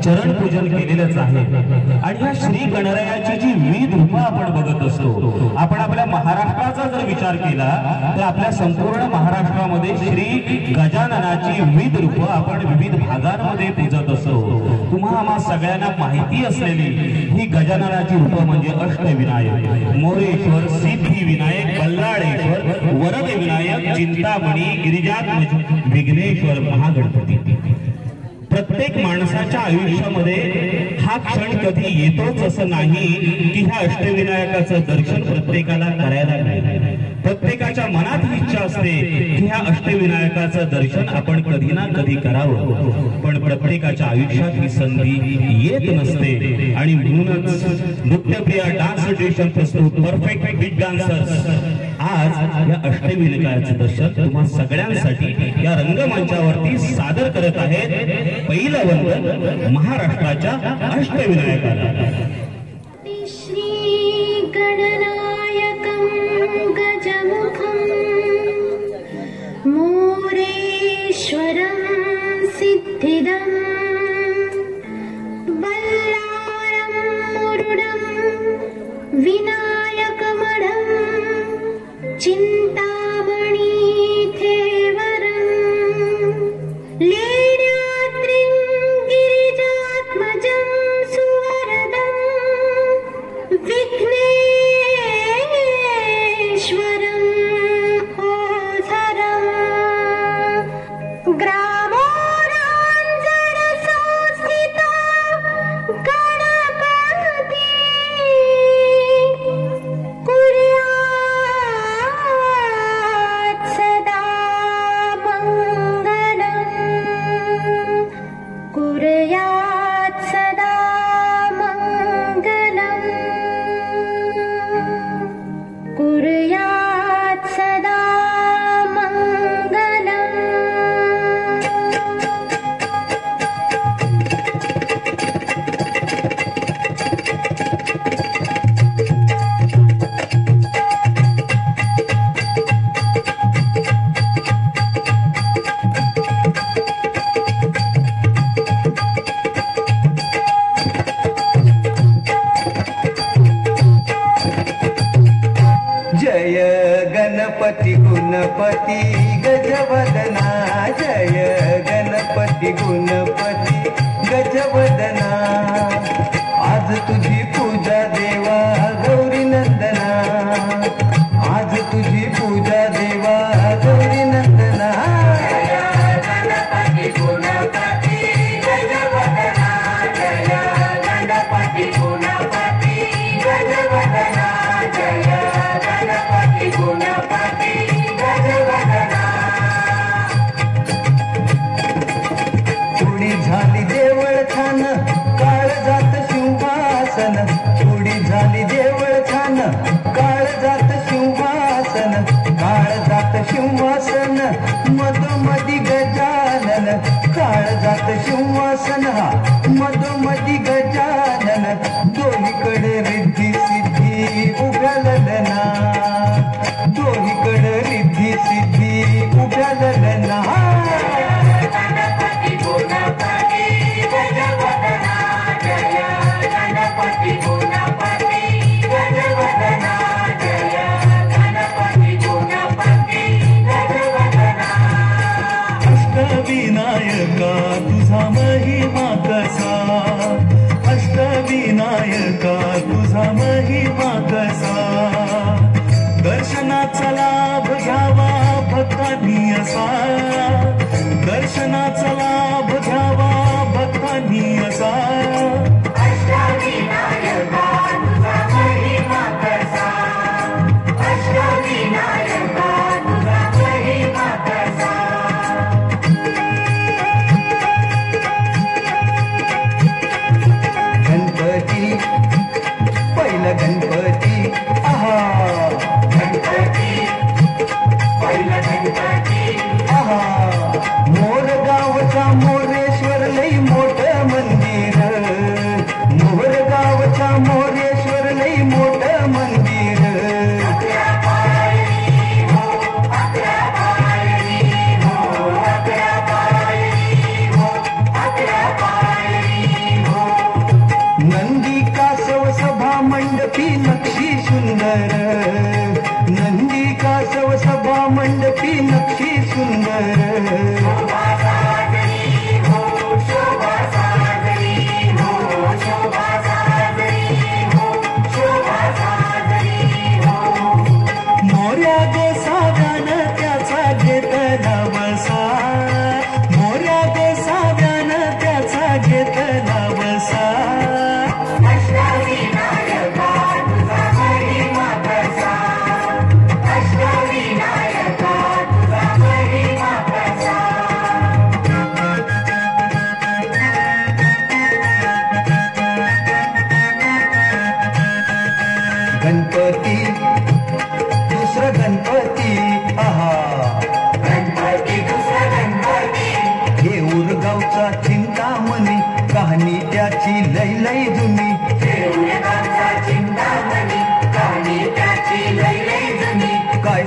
चरण पूजन केलेलंच आहे। आणि या श्री गणरायाची जी विविध रूपं आपण बघत असतो, आपण आपल्या महाराष्ट्राचा जर विचार केला तर आपल्या संपूर्ण महाराष्ट्रामध्ये श्री गजाननाची विविध रूपं आपण विविध भागांमध्ये पूजत असतो। तुम्हा सगळ्यांना माहिती असलेली ही गजाननाची रूपं म्हणजे अष्टविनायक, मोरेश्वर, सिद्धी विनायक, बल्लाळेश्वर, वरद विनायक, चिंतामणी, गिरिजात्मज, विघ्नेश्वर, महागणपती। प्रत्येक माणसाच्या आयुष्यामध्ये हा क्षण कधी येतोच असं नाही की ह्या अष्टविनायकाचं दर्शन प्रत्येकाला करायला मिळेल। प्रत्येकाच्या मनात ही इच्छा असते की ह्या अष्टविनायकाचं दर्शन आपण कधी ना कधी करावं, पण प्रत्येकाच्या आयुष्यात ही संधी येत नसते। आणि म्हणूनच नृत्यप्रिय डान्स स्टेशन प्रस्तुत परफेक्ट बिग डान्सर्स आज या अष्टविनायकाचं दर्शन तुम्हा सगळ्यांसाठी या रंगमंचावरती सादर करत आहेत। पहिलं वंदन महाराष्ट्राच्या अष्टविनायकाला। श्री गणनायकं गजमुखं मोरेश्वरं सिद्धिदं बल्लारं मुरुडं विनायकमढं चिंतामणि थेवरं लीलाद्रिं गिरिजात्मजं सुवरदं विघ्नेश्वरं ओझरं ग्रामोराञ्जनसंस्थितो गणपति कुर्यात् सदा मङ्गलम्, कुर्यात् सदा मङ्गलम्, कुर्यात् सदा मङ्गलम्। जय गणपती गुणपती गजवदना, जय गणपती गुणपती गजवदना। आज तुझी पूजा देवा गौरी नंदना, आज तुझी पूजा देवा गौरी नंदना। जय गणपती गुणपती गजवदना, जय गणपती गुणपती गजवदना, जय गणपती गुणपती गजवदना। उडी झाली देवळ छान काळजात सिंहासन, उडी झाली देवळ छान काळजात सिंहासन, काळजात सिंहासन मधोमधी गजानन, काळजात सिंहासन हा मधोमधी गजानन। दोन्हीकडे रिद्धी सिद्धी उभ्या ललना, दोन्हीकडे रिद्धी सिद्धी उभ्या ललना। गणपती गुणपती गजवदना, जय गणपती गुणपती गजवदना, जय गणपती गुणपती गजवदना। अष्टविनायका तुझा महिमा कसा, अष्टविनायका तुझा महिमा कसा। दर्शनाचा लाभ घ्यावा भक्तांनी असा, दर्शनाचा लाभ घ्यावा भक्तांनी असा। अष्टविनायका तुझा महिमा कसा, अष्टविनायका तुझा महिमा कसा। गणपती पहिला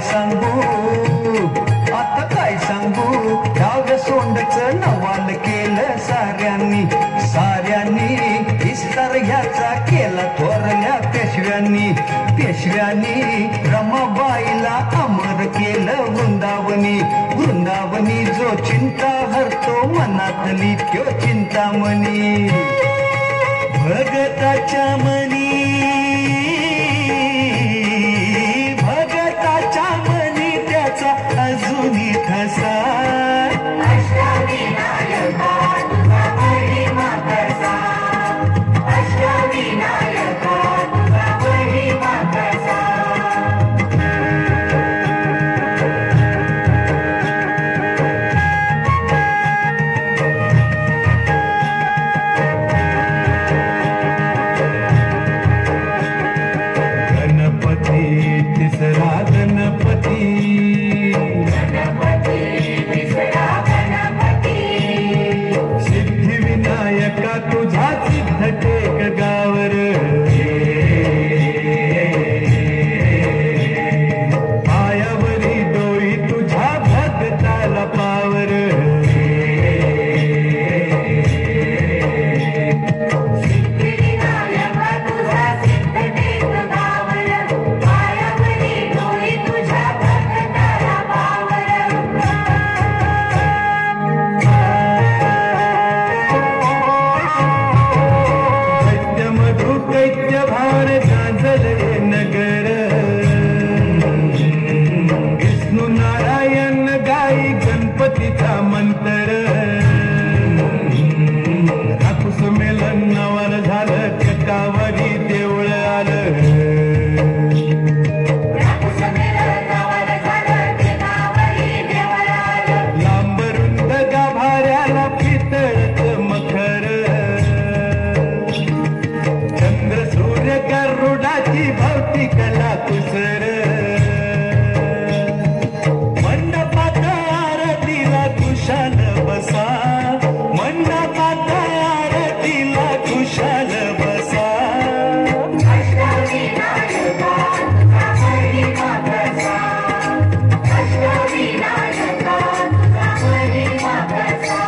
सांगू आता काय सांगू डाव्या सोंडचं नवाल केलं साऱ्यांनी साऱ्यांनी विस्तार ह्याचा केला थोरल्या पेशव्यांनी रमाबाईला अमर केलं वृंदावनी वृंदावनी जो चिंता हरतो मनातली त्यो चिंतामणी भगताच्या मनी त्याचा अजूनही ठसा अष्टविनायका तुझा महिमा कसा अष्टविनायका तुझा महिमा कसा गणपती तिसरा गणपती सिद्धिविनायका तुझा सिद्ध टेक गावर पायावरी डोळी तुझ्या भक्ताला पावर सिद्धिविनायका तुझा सिद्ध टेक गावर पायावरी डोळी तुझ्या भक्ताला पावर मधु दैत्य भार गाजले नगर विष्णू नारायण गाई गणपतीचा मंत्र राकुस मेलन नवर झालं चकावरी देऊळ आलं लांबरुंद गाभाऱ्याला पितळच मखर चंद्र सूर्य गरुडाची भवती कला कुसर मंडपात आरतीला कुशाल बसा मंडपात आरतीला कुशाल बसा अष्टविनायका तुझा महिमा कसा अष्टविनायका तुझा महिमा कसा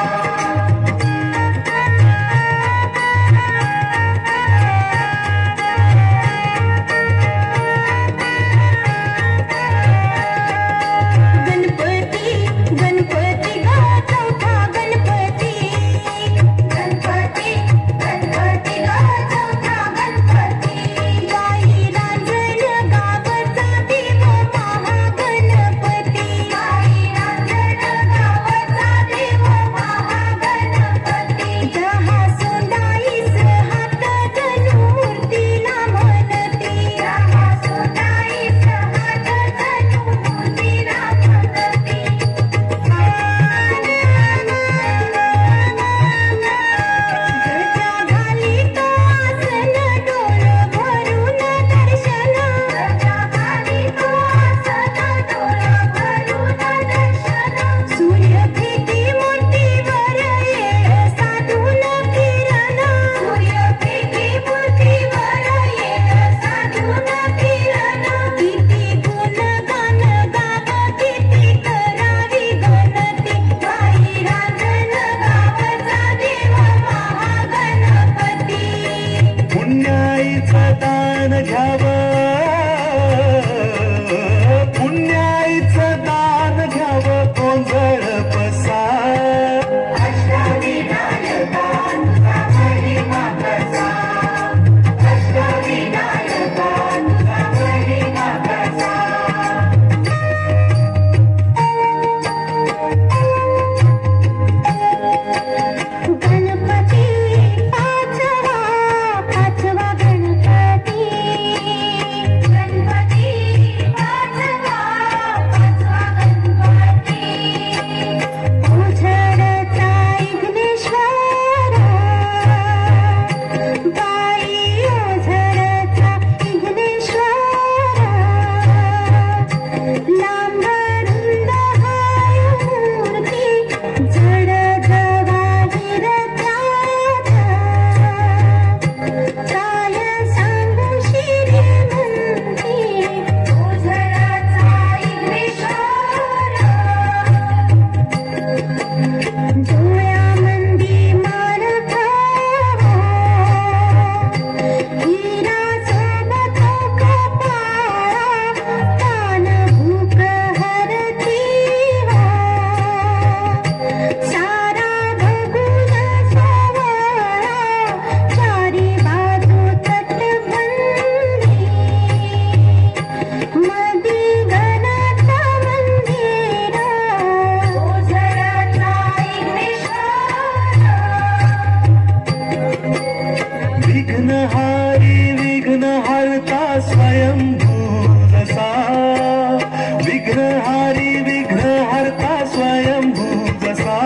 विघ्नहारी विघ्नहर्ता स्वयंभू जसा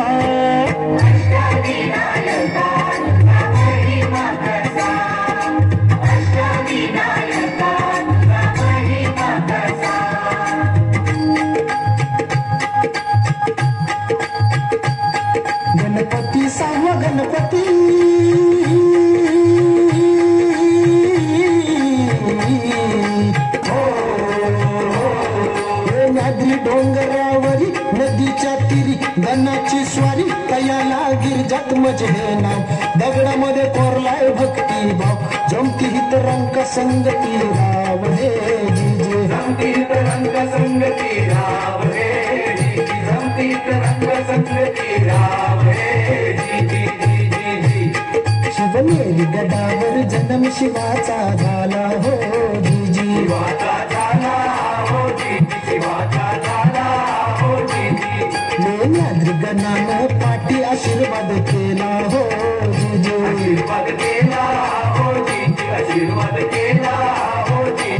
अष्टविनायका तुझा महिमा कसा अष्टविनायका तुझा महिमा कसा गणपती सावा गणपती नागरी डोंगरावरी नदीच्या तीरी गणाची स्वारी तयाला गिरजात मज हे नाव दगडामध्ये कोरलाय भक्ती भाव जमती हित रंग संगती राव हे जीजे संगीत रंग संगती राव रे संगीत रंग संगती राव रे जी जी जी जी शिवनेरी गडावर जन्म शिवाचा झाला हो जीजी शिवाचा झाला हो जी शिवाचा झाला हो जी लेण्याद्री गणानं पाठी आशीर्वाद केला हो जीजे आशीर्वाद केला हो जी आशीर्वाद केला हो जी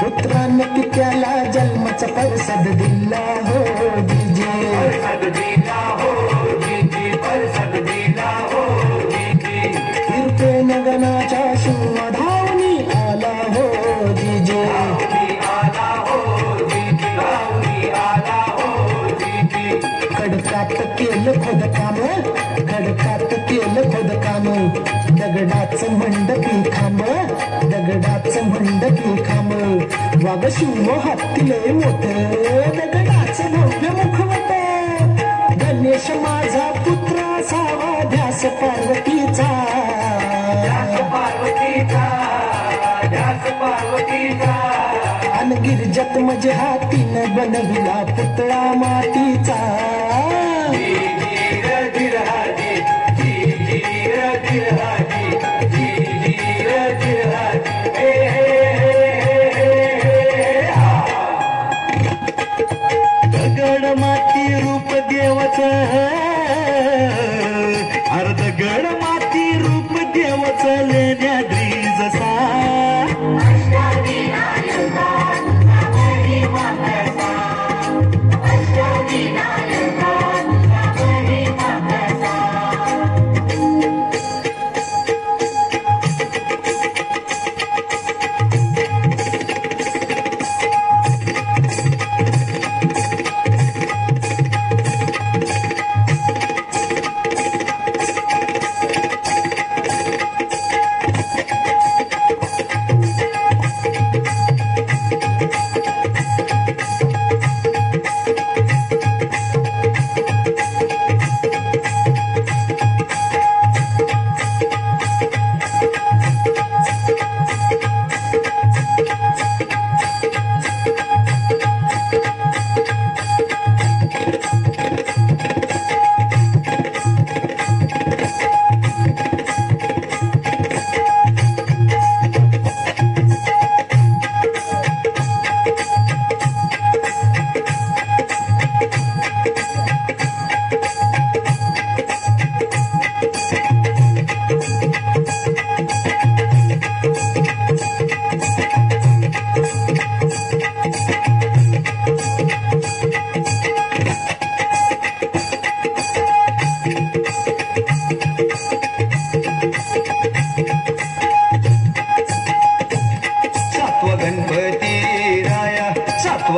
पुत्रानं पित्याला जन्माचा परसाद दिला हो जीजे परसद दिला हो जी परसद दिला हो जी कीर्तन गणाच्या शिवधावनी आला हो जीजे रावणी आला हो जी आला हो जी खडकात केलं खोदकाम खडकात केलं खोदकाम दगडाचं मंडपी खांब दगडाचं मंडपी खांब वाग शिव हातीले मोठ दगडाचं भव्य मुखवट गणेश माझा पुत्र असावा ध्यास पार्वतीचा ध्यास पार्वतीचा ध्यास पार्वतीचा अन गिरजत मज हातीनं बनविला पुतळा मातीचा दगड माती रूप देवाचं अर्धगड माती रूप देवाचं लेण्याद्री जसा अष्टविनायका तुझा महिमा कसा अष्टविनायका तुझा महिमा कसा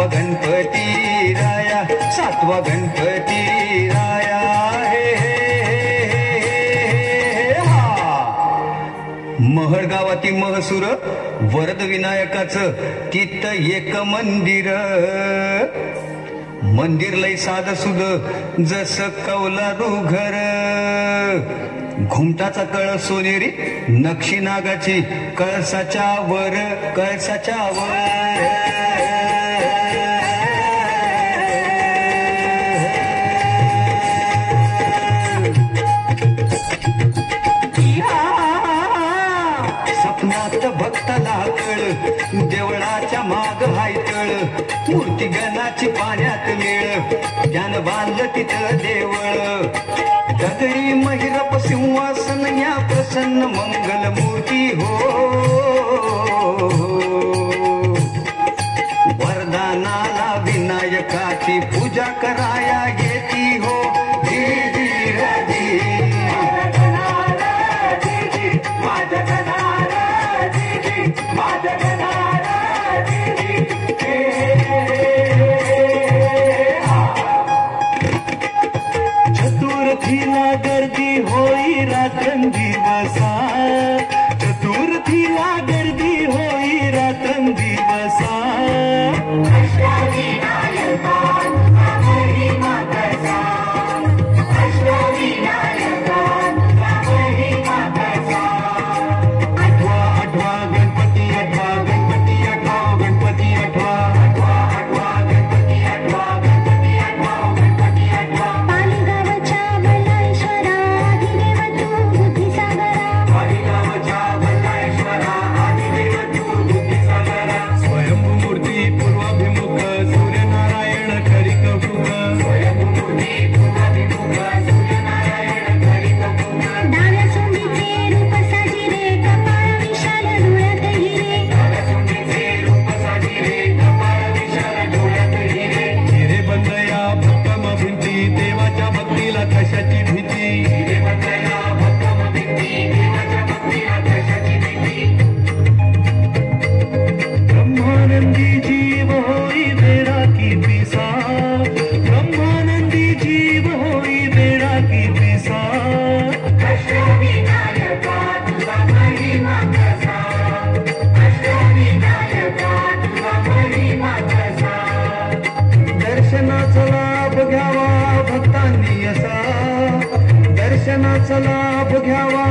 गणपती राया सातवा गणपती राया महड गावाती महसूर वरद विनायकाचं तिथं एक मंदिर लय साध सुद जस कौलारू घर घुमटाचा कळ सोनेरी नक्षी नागाची कळसाच्या वर सपनात भक्ताला कळ देवळाच्या माग हायतळ मूर्ती गणाची पाण्यात मिळ त्यानं बांधलं तिथं देवळ दगडी महिरप सिंहासन या प्रसन्न मंगल मूर्ती हो वरदानाला विनायकाची पूजा कराया येती हो दीदी रे दीदी. चतुर्थीला गर्दी होई रात्रंदिवसा, चतुर्थीला गर्दी होई रात्रंदिवसा. आठवा गणपती आठवा गणपती आठवा गणपती आठवा आठवा गणपती आठवा गणपती आठवा गणपती आठवा. पालीगावच्या बल्लाळेश्वरा आदिदेव तू बुद्धिसागरा, पालीगावच्या बल्लाळेश्वरा आदिदेव तू बुद्धिसागरा. स्वयंभू मूर्ती पूर्वाभिमुख सूर्यनारायण करी कौतुक, स्वयंभू मूर्ती पूर्वाभिमुख सूर्यनारायण करी कौतुक. डाव्या सोंडीचे रूप साजिरे कपाळ विशाल डोळ्यात हिरे, डाव्यासुंडीचे रूप साजिरे कपाळ विशाल डोळ्यात हिरे. हिरे बंदया भक्कम भिंती देवाच्या भक्तीला कशाची भीती. देवतया भक्कम भिंती देवाच्या भक्तीला कशाची भीती. ब्रह्मानंदी जीव होई बेडा की पिसा, ब्रह्मानंदी जीव होई बेडा की पिसा. अष्टविनायका तुझा महिमा कसा, अष्टविनायका तुझा महिमा कसा. दर्शनाचा लाभ घ्यावा भक्तांनी असा, दर्शनाचा लाभ घ्यावा